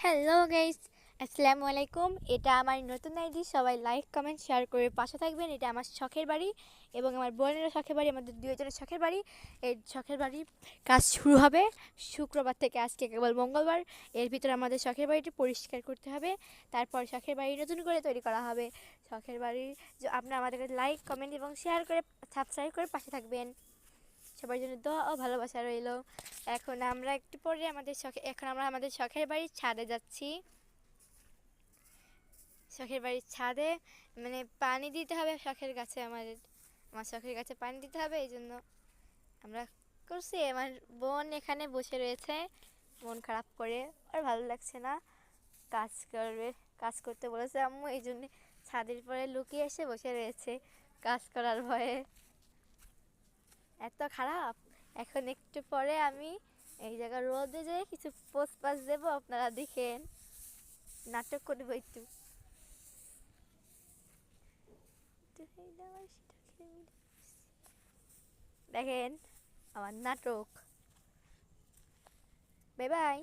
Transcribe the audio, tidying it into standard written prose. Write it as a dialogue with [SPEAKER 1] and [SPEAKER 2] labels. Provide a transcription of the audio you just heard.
[SPEAKER 1] Hello guys, আসসালামু আলাইকুম। এটা আমার নতুন আইডি। সবাই লাইক কমেন্ট শেয়ার করে পাশে থাকবেন। এটা আমার শখের বাড়ি এবং আমার বোনেরও শখের বাড়ি, আমাদের দুইজনের শখের বাড়ি। এই শখের বাড়ি কাজ শুরু হবে শুক্রবার থেকে। আজকে কেবল মঙ্গলবার। এর ভিতরে আমাদের শখের বাড়িটি পরিষ্কার করতে হবে, তারপর শখের বাড়ি নতুন করে তৈরি করা হবে। শখের বাড়ির আপনারা আমাদেরকে লাইক কমেন্ট এবং শেয়ার করে সাবস্ক্রাইব করে পাশে থাকবেন। সবার জন্য দোয়া ও ভালোবাসা রইল। এখন আমরা আমাদের শখের বাড়ির ছাদে যাচ্ছি। শখের বাড়ির ছাদে মানে পানি দিতে হবে শখের গাছে। আমার শখের গাছে পানি দিতে হবে, এই জন্য আমরা করছি। আমার বোন এখানে বসে রয়েছে মন খারাপ করে, আর ভালো লাগছে না। কাজ করতে বলেছে আম্মু, এই জন্য ছাদের পরে লুকিয়ে এসে বসে রয়েছে কাজ করার ভয়ে। এত খারাপ। এখন একটু পরে আমি এই জায়গায় রোদে যেয়ে কিছু পোস্ট পাস দেবো, আপনারা দেখেন। নাটক করবো একটু। দেখেন আমার নাটক। Bye bye.